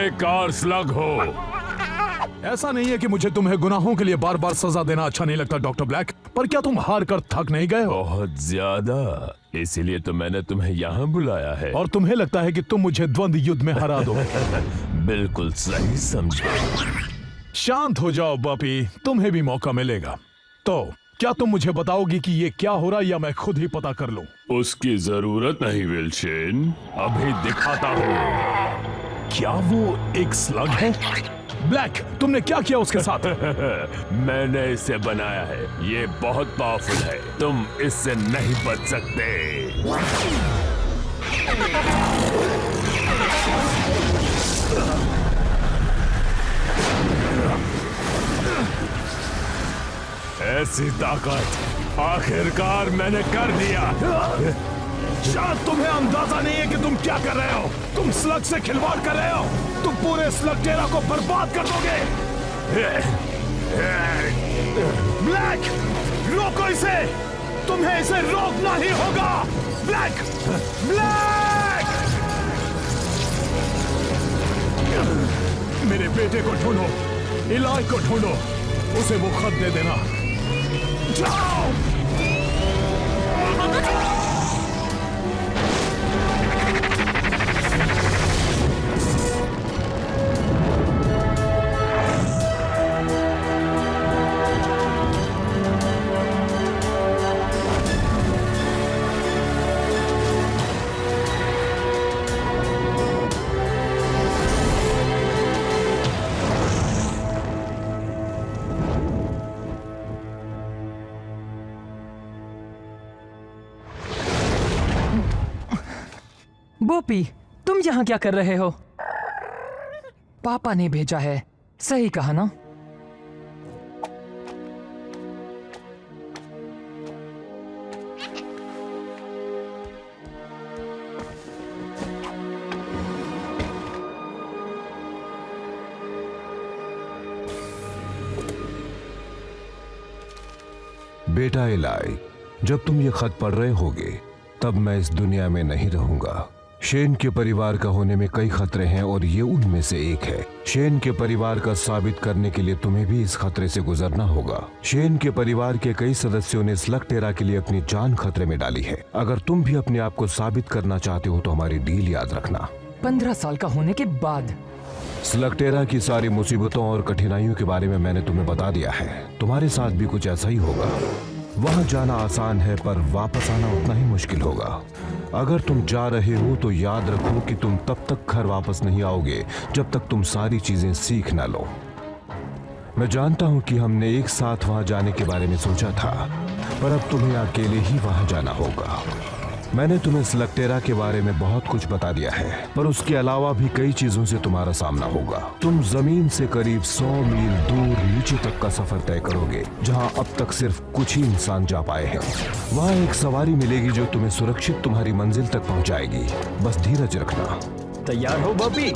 बेकार स्लग हो। ऐसा नहीं है कि मुझे तुम्हें गुनाहों के लिए बार बार सजा देना अच्छा नहीं लगता डॉक्टर ब्लैक, पर क्या तुम हार कर थक नहीं गए हो? बहुत ज्यादा, इसीलिए तो मैंने तुम्हें यहाँ बुलाया है। और तुम्हें लगता है कि तुम मुझे द्वंद्व युद्ध में हरा दोगे? बिल्कुल सही समझे। शांत हो जाओ बॉबी, तुम्हें भी मौका मिलेगा। तो क्या तुम मुझे बताओगी कि ये क्या हो रहा है या मैं खुद ही पता कर लूं? उसकी जरूरत नहीं विल्सन, अभी दिखाता हूँ। क्या वो एक स्लग है? ब्लैक, तुमने क्या किया उसके साथ? मैंने इसे बनाया है, ये बहुत पावरफुल है, तुम इससे नहीं बच सकते। ऐसी ताकत आखिरकार मैंने कर दिया। शायद तुम्हें अंदाजा नहीं है कि तुम क्या कर रहे हो। तुम स्लग से खिलवाड़ कर रहे हो। तुम पूरे स्लग टेरा को बर्बाद कर दोगे। ब्लैक, रोको इसे। तुम्हें इसे रोकना ही होगा। Black, black! मेरे बेटे को ढूंढो, इलाज को ढूंढो, उसे वो खत दे देना। जाओ! बोपी, तुम यहाँ क्या कर रहे हो? पापा ने भेजा है, सही कहा ना? बेटा इलाई, जब तुम ये खत पढ़ रहे होगे तब मैं इस दुनिया में नहीं रहूंगा। शेन के परिवार का होने में कई खतरे हैं और ये उनमें से एक है। शेन के परिवार का साबित करने के लिए तुम्हें भी इस खतरे से गुजरना होगा। शेन के परिवार के कई सदस्यों ने स्लग टेरा के लिए अपनी जान खतरे में डाली है। अगर तुम भी अपने आप को साबित करना चाहते हो तो हमारी डील याद रखना। 15 साल का होने के बाद स्लग टेरा की सारी मुसीबतों और कठिनाइयों के बारे में मैंने तुम्हें बता दिया है। तुम्हारे साथ भी कुछ ऐसा ही होगा। वहां जाना आसान है पर वापस आना उतना ही मुश्किल होगा। अगर तुम जा रहे हो तो याद रखो कि तुम तब तक घर वापस नहीं आओगे जब तक तुम सारी चीजें सीख ना लो। मैं जानता हूं कि हमने एक साथ वहां जाने के बारे में सोचा था, पर अब तुम्हें अकेले ही वहां जाना होगा। मैंने तुम्हें स्लग टेरा के बारे में बहुत कुछ बता दिया है, पर उसके अलावा भी कई चीजों से तुम्हारा सामना होगा। तुम जमीन से करीब 100 मील दूर नीचे तक का सफर तय करोगे, जहां अब तक सिर्फ कुछ ही इंसान जा पाए हैं। वहां एक सवारी मिलेगी जो तुम्हें सुरक्षित तुम्हारी मंजिल तक पहुंचाएगी। बस धीरज रखना। तैयार हो बॉबी?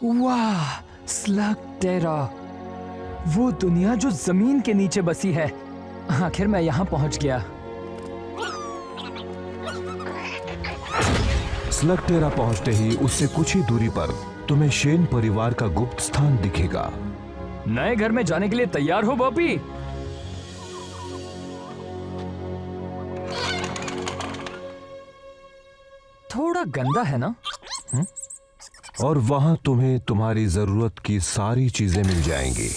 वाह, स्लग टेरा, वो दुनिया जो जमीन के नीचे बसी है। आखिर मैं यहाँ पहुंच गया। स्लग टेरा पहुंचते ही उससे कुछ ही दूरी पर तुम्हें शेन परिवार का गुप्त स्थान दिखेगा। नए घर में जाने के लिए तैयार हो बॉबी? थोड़ा गंदा है ना? और वहां तुम्हें तुम्हारी जरूरत की सारी चीजें मिल जाएंगी।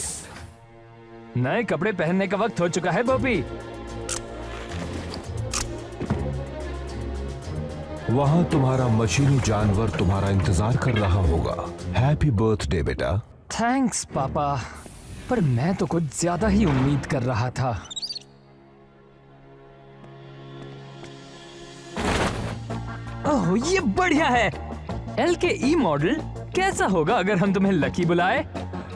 नए कपड़े पहनने का वक्त हो चुका है बॉबी। वहाँ तुम्हारा मशीनी जानवर तुम्हारा इंतजार कर रहा होगा। हैप्पी बर्थडे बेटा। थैंक्स पापा, पर मैं तो कुछ ज्यादा ही उम्मीद कर रहा था। ओह, ये बढ़िया है। LKE मॉडल कैसा होगा अगर हम तुम्हें लकी बुलाए?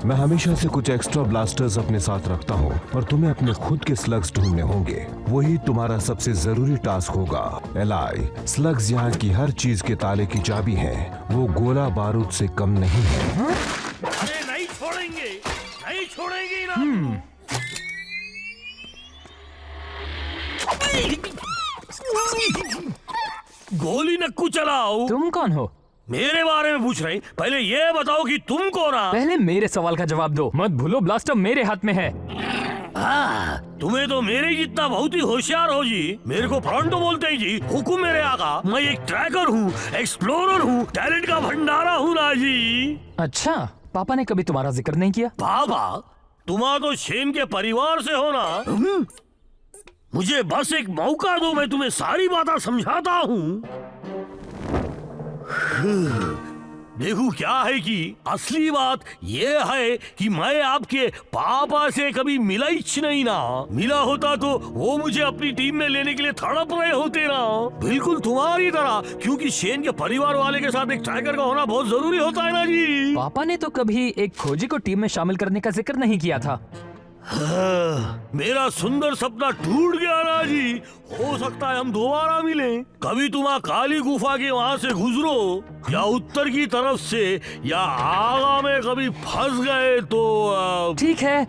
मैं हमेशा से कुछ एक्स्ट्रा ब्लास्टर्स अपने साथ रखता हूँ, पर तुम्हें अपने खुद के स्लग्स ढूंढने होंगे। वही तुम्हारा सबसे जरूरी टास्क होगा। एलाई, स्लग्स यहाँ की हर चीज के ताले की चाबी है। वो गोला बारूद से कम नहीं है। अरे नहीं छोड़ेंगे, नहीं छोड़ेंगे ना। गोली नक्कू चलाओ। तुम कौन हो? मेरे बारे में पूछ रहे हैं? पहले ये बताओ कि तुम कौन हो? पहले मेरे सवाल का जवाब दो। मत भूलो ब्लास्टर मेरे हाथ में है। तुम्हें तो मेरे जितना बहुत ही होशियार हो जी। मेरे को फ्रंटो बोलते हैं जी। हुकुम मेरे आका। मैं एक ट्रैकर हूँ, एक्सप्लोरर हूँ, टैलेंट का भंडारा हूँ ना जी। अच्छा, पापा ने कभी तुम्हारा जिक्र नहीं किया? बाबा, तुम्हारा तो शेन के परिवार से हो ना। मुझे बस एक मौका दो, मैं तुम्हें सारी बातें समझाता हूँ। देखो क्या है कि असली बात ये है कि मैं आपके पापा से कभी मिला ही नहीं ना। मिला होता तो वो मुझे अपनी टीम में लेने के लिए तड़प रहे होते ना, बिल्कुल तुम्हारी तरह। क्योंकि शेन के परिवार वाले के साथ एक ट्रैकर का होना बहुत जरूरी होता है ना जी। पापा ने तो कभी एक खोजी को टीम में शामिल करने का जिक्र नहीं किया था। मेरा सुंदर सपना टूट गया ना जी। हो सकता है हम दोबारा मिलें। कभी तुम काली गुफा के वहाँ से गुजरो, या उत्तर की तरफ से, या आगा में कभी फंस गए तो ठीक है,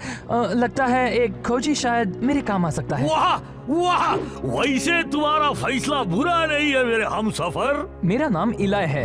लगता है एक खोजी शायद मेरे काम आ सकता है। वाह वाह, वैसे तुम्हारा फैसला बुरा नहीं है मेरे हमसफर। मेरा नाम इलाय है।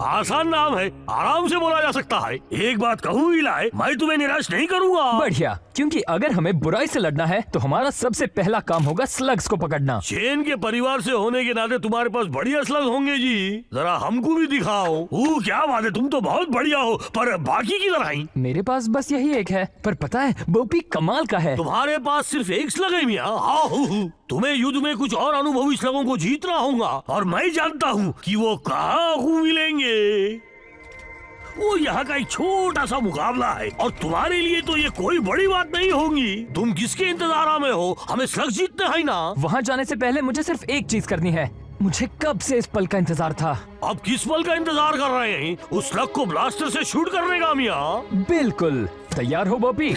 आसान नाम है, आराम से बोला जा सकता है। एक बात कहूँ इलाय, मैं तुम्हें निराश नहीं करूँगा। बढ़िया, क्योंकि अगर हमें बुराई से लड़ना है तो हमारा सबसे पहला काम होगा स्लग्स को पकड़ना। चेन के परिवार से होने के नाते तुम्हारे पास बढ़िया स्लग होंगे जी। जरा हमको भी दिखाओ। क्या बात है, तुम तो बहुत बढ़िया हो, पर बाकी की तरह ही। मेरे पास बस यही एक है, पर पता है बोपी कमाल का है। तुम्हारे पास सिर्फ एक स्लग है मियां। तुम्हें युद्ध में कुछ और अनुभवी स्लगों को जीतना होगा, और मैं जानता हूँ कि वो कहाँ मिलेंगे। वो यहाँ का एक छोटा सा मुकाबला है, और तुम्हारे लिए तो ये कोई बड़ी बात नहीं होगी। तुम किसके इंतजार में हो? हमें स्लग जीतने हैं ना। वहाँ जाने से पहले मुझे सिर्फ एक चीज करनी है। मुझे कब से इस पल का इंतजार था। अब किस पल का इंतजार कर रहे हैं? उस स्लग को ब्लास्टर से शूट करने का मियां। बिल्कुल, तैयार हो बोपी?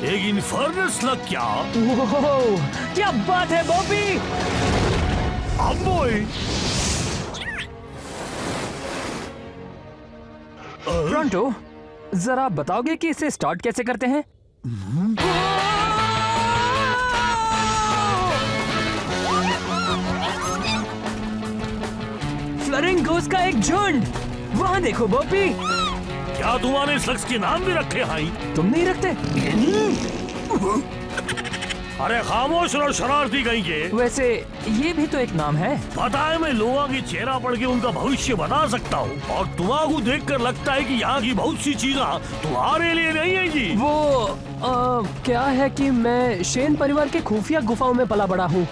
एक इन्फर्नल स्लग क्या? ओह, क्या बात है बॉबी! टोरंटो, जरा बताओगे कि इसे स्टार्ट कैसे करते हैं? फ्लरिंगोस का एक झुंड! वहाँ देखो बॉबी! क्या तुम्हारे स्लग्स के नाम भी रखे हैं? तुम नहीं रखते? अरे खामोश रहो शरारती कहीं के। वैसे ये भी तो एक नाम है। पता है, मैं लोगों की चेहरा पढ़ के उनका भविष्य बता सकता हूँ, और तुम्हारा देखकर लगता है कि यहाँ की बहुत सी चीजें तुम्हारे लिए नहीं है जी। वो क्या है कि मैं शेन परिवार के खुफिया गुफाओं में पला बड़ा हूँ।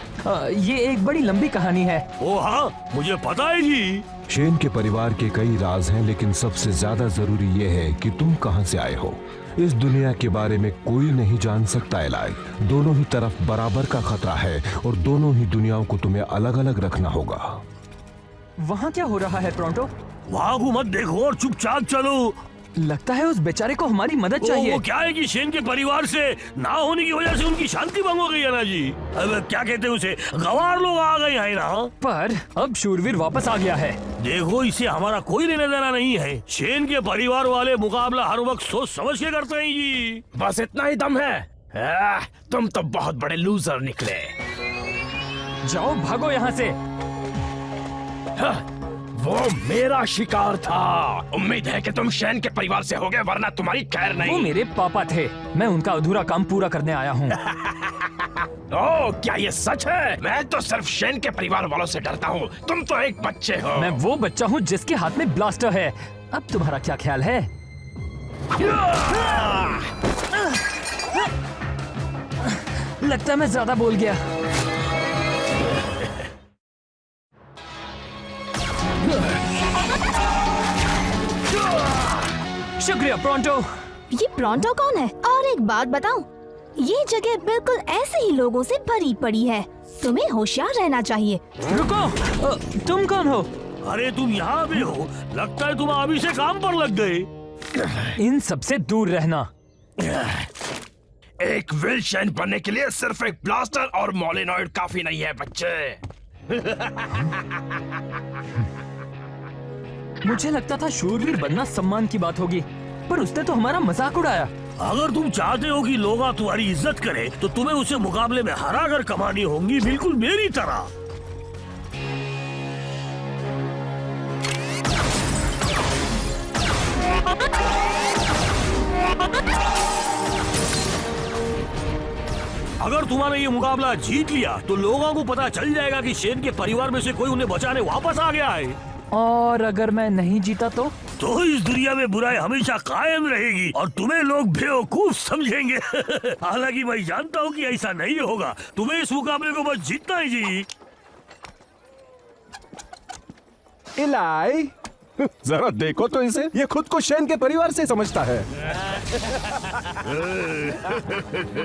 ये एक बड़ी लंबी कहानी है। ओ हाँ, मुझे पता है जी। शेन के परिवार के कई राज हैं, लेकिन सबसे ज्यादा जरूरी ये है कि तुम कहां से आए हो। इस दुनिया के बारे में कोई नहीं जान सकता एलाई। दोनों ही तरफ बराबर का खतरा है, और दोनों ही दुनियाओं को तुम्हें अलग अलग रखना होगा। वहाँ क्या हो रहा है टोरंटो? वहाँ को मत देखो और चुपचाप चलो। लगता है उस बेचारे को हमारी मदद चाहिए। वो क्या है कि शेन के परिवार से ना होने की वजह से उनकी शांति भंग हो गई है ना जी। अब क्या कहते हैं उसे, गवार लोग आ गए हैं ना। पर अब शूरवीर वापस आ गया है। देखो, इसे हमारा कोई लेना देना नहीं है। शेन के परिवार वाले मुकाबला हर वक्त सोच समझ के करते हैं जी। बस इतना ही दम है? तुम तो बहुत बड़े लूजर निकले। जाओ भागो यहाँ से। वो मेरा शिकार था। उम्मीद है कि तुम शेन के परिवार से होगे, वरना तुम्हारी खैर नहीं। वो मेरे पापा थे, मैं उनका अधूरा काम पूरा करने आया हूँ। ओह, क्या ये सच है? मैं तो सिर्फ शेन के परिवार वालों से डरता हूँ। तुम तो एक बच्चे हो। मैं वो बच्चा हूँ जिसके हाथ में ब्लास्टर है। अब तुम्हारा क्या ख्याल है? लगता है मैं ज्यादा बोल गया। शुक्रिया प्रोंटो। ये प्रोंटो कौन है? और एक बात बताऊं, ये जगह बिल्कुल ऐसे ही लोगों से भरी पड़ी है। तुम्हें होशियार रहना चाहिए। रुको, तुम कौन हो? अरे तुम यहाँ भी हो? लगता है तुम अभी से काम पर लग गए। इन सबसे दूर रहना। एक विल शेन बनने के लिए सिर्फ एक ब्लास्टर और मोलिनॉइड काफी नहीं है बच्चे। मुझे लगता था शूरवीर बनना सम्मान की बात होगी, पर उसने तो हमारा मजाक उड़ाया। अगर तुम चाहते हो कि लोग तुम्हारी इज्जत करें, तो तुम्हें उसे मुकाबले में हरा कर कमानी होंगी, बिल्कुल मेरी तरह। अगर तुम्हारा ये मुकाबला जीत लिया, तो लोगों को पता चल जाएगा कि शेन के परिवार में से कोई उन्हें बचाने वापस आ गया है। और अगर मैं नहीं जीता तो इस दुनिया में बुराई हमेशा कायम रहेगी और तुम्हें लोग बेवकूफ समझेंगे। हालांकि मैं जानता हूँ कि ऐसा नहीं होगा। तुम्हें इस मुकाबले को बस जीतना ही जी। इलाई, जरा देखो तो इसे, ये खुद को शेन के परिवार से समझता है।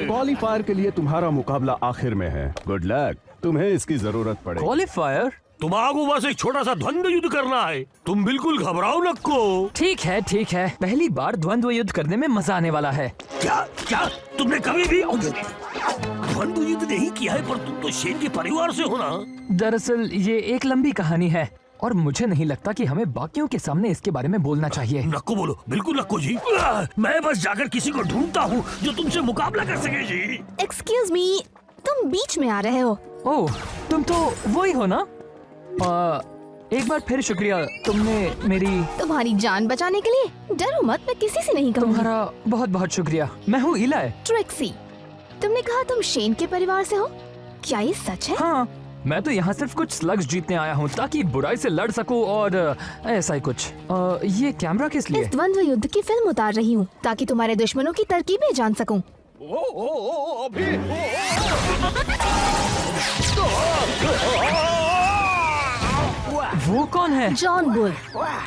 क्वालीफायर के लिए तुम्हारा मुकाबला आखिर में है। गुड लक, तुम्हें इसकी जरूरत पड़ेगी। क्वालीफायर? तुम्हारा बस एक छोटा सा द्वंद्व युद्ध करना है। तुम बिल्कुल घबराओ नको। ठीक है ठीक है, पहली बार द्वंद्व युद्ध करने में मजा आने वाला है। क्या क्या तुमने कभी भी द्वंद्व युद्ध नहीं किया है? पर तुम तो शेन के परिवार से हो ना। दरअसल ये एक लंबी कहानी है और मुझे नहीं लगता कि हमें बाकियों के सामने इसके बारे में बोलना चाहिए। नको बोलो, बिल्कुल नको जी। मैं बस जाकर किसी को ढूंढता हूँ जो तुमसे मुकाबला कर सके जी। एक्सक्यूज मी, तुम बीच में आ रहे हो। ओह, तुम तो वही हो ना? एक बार फिर शुक्रिया, तुमने मेरी। तुम्हारी जान बचाने के लिए डरो मत, मैं किसी से नहीं कहूँगी। तुम्हारा बहुत बहुत शुक्रिया। मैं हूँ इलाई। ट्रिक्सी, तुमने कहा तुम शेन के परिवार से हो, क्या ये सच है? हाँ, मैं तो यहाँ सिर्फ कुछ स्लग्स जीतने आया हूँ ताकि बुराई से लड़ सकूँ और ऐसा ही कुछ। ये कैमरा किस लिए? इस द्वंद्व युद्ध की फिल्म उतार रही हूँ ताकि तुम्हारे दुश्मनों की तरकीबें जान सकूँ। वो कौन है? John bull.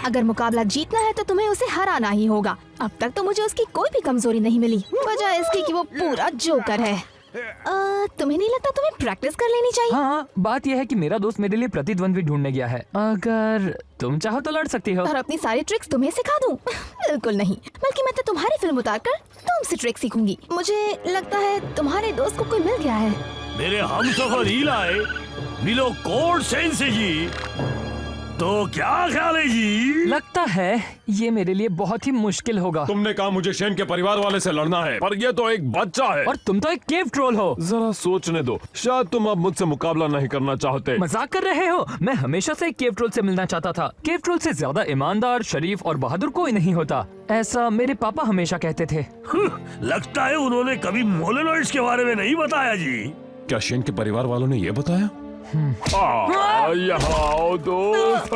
अगर मुकाबला जीतना है तो तुम्हें उसे हराना ही होगा। अब तक तो मुझे उसकी कोई भी कमजोरी नहीं मिली, वजह इसकी कि वो पूरा जोकर है। तुम्हें नहीं लगता तुम्हें प्रैक्टिस कर लेनी चाहिए? हाँ, बात यह है कि मेरा दोस्त मेरे लिए प्रतिद्वंद्वी ढूंढने गया है। अगर तुम चाहो तो लड़ सकती हो। और अपनी सारी ट्रिक्स तुम्हें सिखा दूं? बिल्कुल नहीं, बल्कि मैं तो तुम्हारी फिल्म उतारकर तुमसे ट्रिक सीखूंगी। मुझे लगता है तुम्हारे दोस्त को कोई मिल गया है। मेरे हमसफर इलाई, मिलो कोड सेन से जी। तो क्या ख्याल है जी? लगता है ये मेरे लिए बहुत ही मुश्किल होगा। तुमने कहा मुझे शेन के परिवार वाले से लड़ना है, पर ये तो एक बच्चा है। और तुम तो एक केव ट्रोल हो। जरा सोचने दो, शायद तुम अब मुझसे मुकाबला नहीं करना चाहते। मजाक कर रहे हो? मैं हमेशा से एक केव ट्रोल से मिलना चाहता था। केव ट्रोल से ज्यादा ईमानदार, शरीफ और बहादुर कोई नहीं होता, ऐसा मेरे पापा हमेशा कहते थे। लगता है उन्होंने कभी मोलेनॉइड्स के बारे में नहीं बताया जी। क्या शेन के परिवार वालों ने ये बताया? यहाँ आओ दोस्त।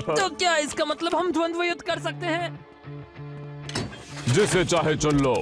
तो क्या इसका मतलब हम द्वंद्व युद्ध कर सकते हैं? जिसे चाहे चुन लो।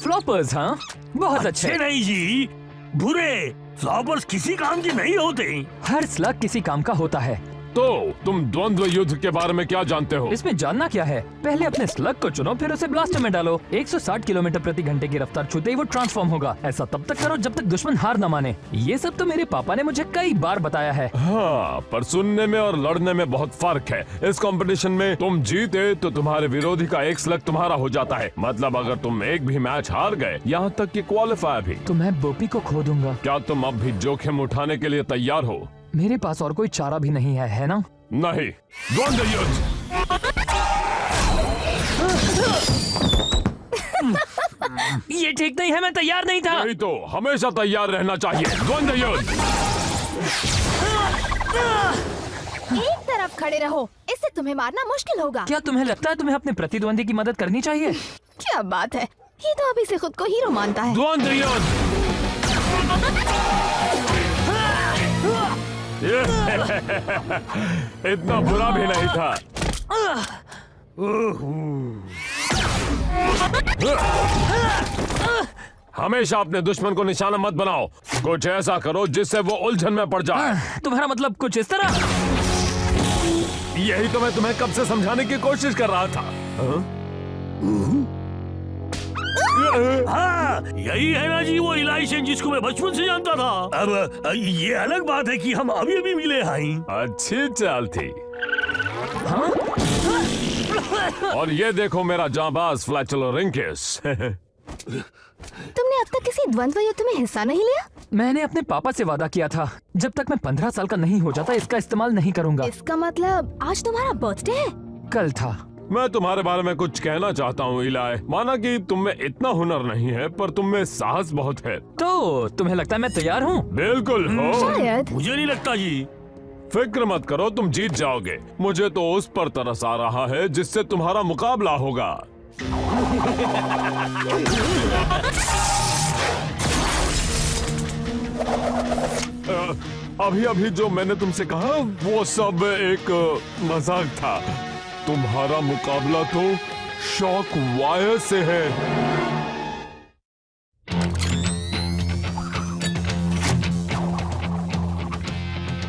फ्लॉपर्स? हाँ, बहुत अच्छे। नहीं जी, बुरे फ्लॉपर्स किसी काम के नहीं होते। हर स्लग किसी काम का होता है। तो तुम द्वंद्व युद्ध के बारे में क्या जानते हो? इसमें जानना क्या है? पहले अपने स्लग को चुनो, फिर उसे ब्लास्टर में डालो। 160 किलोमीटर प्रति घंटे की रफ्तार छूते ही वो ट्रांसफॉर्म होगा। ऐसा तब तक करो जब तक दुश्मन हार न माने। ये सब तो मेरे पापा ने मुझे कई बार बताया है। हाँ, पर सुनने में और लड़ने में बहुत फर्क है। इस कंपटीशन में तुम जीते तो तुम्हारे विरोधी का एक स्लग तुम्हारा हो जाता है। मतलब अगर तुम एक भी मैच हार गए, यहाँ तक कि क्वालिफायर भी, तो मैं बोपी को खो दूंगा। क्या तुम अब भी जोखिम उठाने के लिए तैयार हो? मेरे पास और कोई चारा भी नहीं है ना? नहीं। द्वंद्व युद्ध। ये ठीक नहीं है, मैं तैयार नहीं था। नहीं तो हमेशा तैयार रहना चाहिए। द्वंद्व युद्ध। एक तरफ खड़े रहो, इससे तुम्हें मारना मुश्किल होगा। क्या तुम्हें लगता है तुम्हें अपने प्रतिद्वंदी की मदद करनी चाहिए? क्या बात है, ये तो अभी से खुद को हीरो मानता है। द्वंद्व युद्ध। इतना बुरा भी नहीं था। हमेशा अपने दुश्मन को निशाना मत बनाओ। कुछ ऐसा करो जिससे वो उलझन में पड़ जाए। तुम्हारा मतलब कुछ इस तरह? यही तो मैं तुम्हें कब से समझाने की कोशिश कर रहा था। हाँ, यही है ना जी वो इलाई सेन जिसको मैं बचपन से जानता था। अब ये अलग बात है कि हम अभी अभी मिले हैं। अच्छी चाल थी। और ये देखो मेरा जांबाज फ्लैचुलो रिंकेस। तुमने अब तक किसी द्वंद्व युद्ध में हिस्सा नहीं लिया? मैंने अपने पापा से वादा किया था, जब तक मैं 15 साल का नहीं हो जाता इसका इस्तेमाल नहीं करूंगा। इसका मतलब आज तुम्हारा बर्थडे है? कल था। मैं तुम्हारे बारे में कुछ कहना चाहता हूँ इलाई। माना कि तुम में इतना हुनर नहीं है, पर तुम में साहस बहुत है। तो तुम्हें लगता है मैं तैयार हूँ? बिल्कुल हो। शायद। मुझे नहीं लगता जी। फिक्र मत करो, तुम जीत जाओगे। मुझे तो उस पर तरस आ रहा है जिससे तुम्हारा मुकाबला होगा। अभी अभी जो मैंने तुमसे कहा वो सब एक मजाक था। तुम्हारा मुकाबला तो शॉक वायर से है।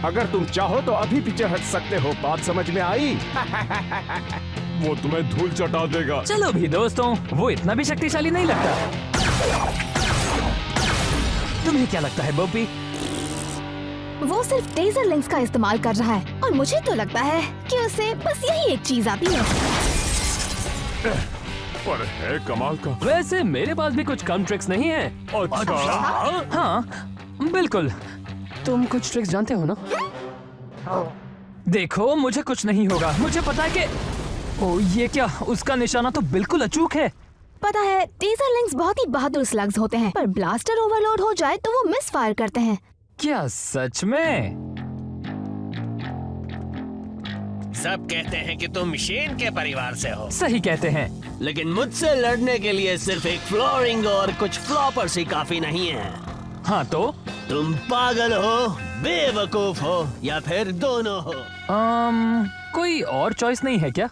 अगर तुम चाहो तो अभी पीछे हट सकते हो। बात समझ में आई? वो तुम्हें धूल चटा देगा। चलो भी दोस्तों, वो इतना भी शक्तिशाली नहीं लगता। तुम्हें क्या लगता है बोपी? वो सिर्फ टेजर लिंक्स का इस्तेमाल कर रहा है और मुझे तो लगता है कि उसे बस यही एक चीज आती है। पर है कमाल का। वैसे मेरे पास भी कुछ कम ट्रिक्स नहीं है। अच्छा। हाँ बिल्कुल। तुम कुछ ट्रिक्स जानते हो ना? देखो मुझे कुछ नहीं होगा। मुझे पता है कि ओ ये क्या, उसका निशाना तो बिल्कुल अचूक है। पता है टेजर लिंक्स बहुत ही बहादुर स्लग्स होते हैं, पर ब्लास्टर ओवरलोड हो जाए तो वो मिस फायर करते हैं। क्या सच में? सब कहते हैं कि तुम शेन के परिवार से हो, सही कहते हैं। लेकिन मुझसे लड़ने के लिए सिर्फ एक फ्लोरिंग और कुछ फ्लॉपर्स ही काफी नहीं है। हाँ तो तुम पागल हो, बेवकूफ हो या फिर दोनों हो। कोई और चॉइस नहीं है क्या?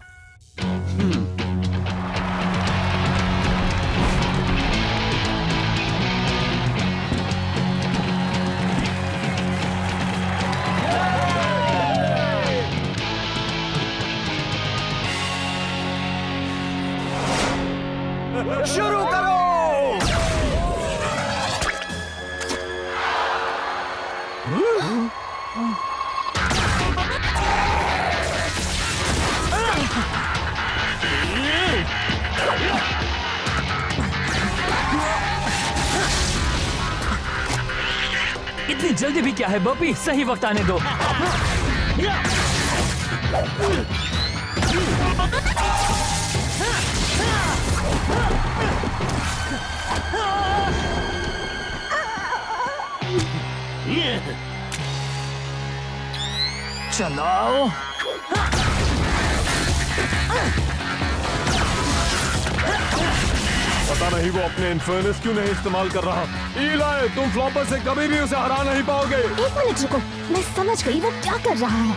शुरू करो। इतनी जल्दी भी क्या है बॉबी, सही वक्त आने दो। चलाओ। पता नहीं वो अपने इन्फर्नस क्यों नहीं इस्तेमाल कर रहा। इलाई, तुम फ्लॉपर से कभी भी उसे हरा नहीं पाओगे। एक मिनट रुको, मैं समझ गई वो क्या कर रहा है।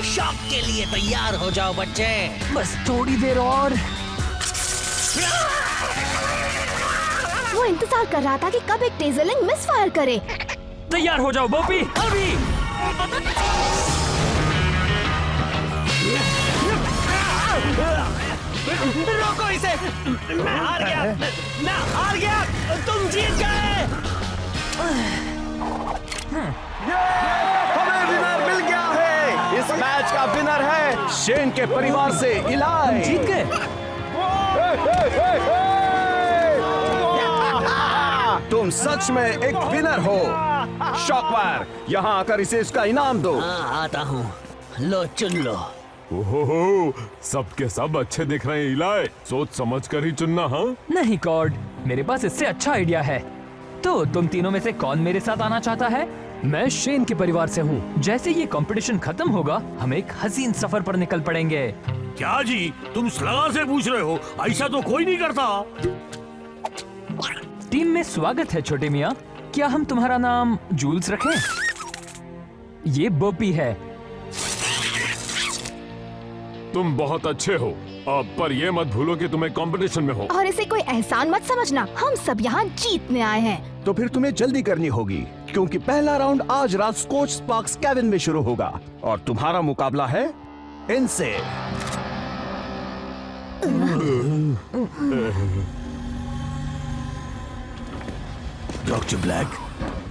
शॉक के लिए तैयार हो जाओ बच्चे। बस थोड़ी देर और। वो इंतजार कर रहा था कि कब एक टेजर लिंक मिस फायर करे। तैयार हो जाओ बॉबी, अभी। रोको इसे। मैं हार गया, मैं हार गया, तुम जीत गए। हमें विनर मिल गया है। इस मैच का विनर है शेन के परिवार से इलाई। जीत गए। तुम सच में एक विनर हो। शॉकवायर, यहाँ आकर इसे इसका इनाम दो। हाँ आता हूँ, लो चुन लो। ओहो, सबके सब अच्छे दिख रहे हैं इलाई। सोच समझ कर ही चुनना। हाँ नहीं कॉर्ड, मेरे पास इससे अच्छा आइडिया है। तो तुम तीनों में से कौन मेरे साथ आना चाहता है? मैं शेन के परिवार से हूँ। जैसे ये कंपटीशन खत्म होगा हम एक हसीन सफर पर निकल पड़ेंगे। क्या जी, तुम स्लगर से पूछ रहे हो? ऐसा तो कोई नहीं करता। टीम में स्वागत है छोटे मियाँ। क्या हम तुम्हारा नाम जूल्स रखें? ये बोपी है। तुम बहुत अच्छे हो, पर ये मत भूलो कि तुम एक कंपटीशन में हो। और इसे कोई एहसान मत समझना, हम सब यहाँ जीतने आए हैं। तो फिर तुम्हें जल्दी करनी होगी क्योंकि पहला राउंड आज रात स्कॉच स्पार्क्स केबिन में शुरू होगा और तुम्हारा मुकाबला है इनसे। डॉक्टर ब्लैक,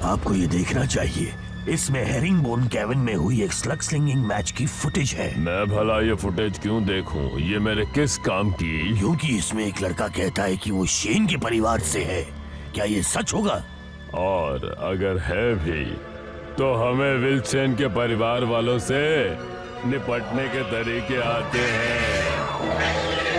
आपको ये देखना चाहिए। इसमें हेरिंगबोन केबिन में हुई एक स्लग स्लिंगिंग मैच की फुटेज है। मैं भला ये फुटेज क्यों देखूं? ये मेरे किस काम की? क्योंकि इसमें एक लड़का कहता है कि वो शेन के परिवार से है। क्या ये सच होगा? और अगर है भी तो हमें विल्सन के परिवार वालों से निपटने के तरीके आते हैं।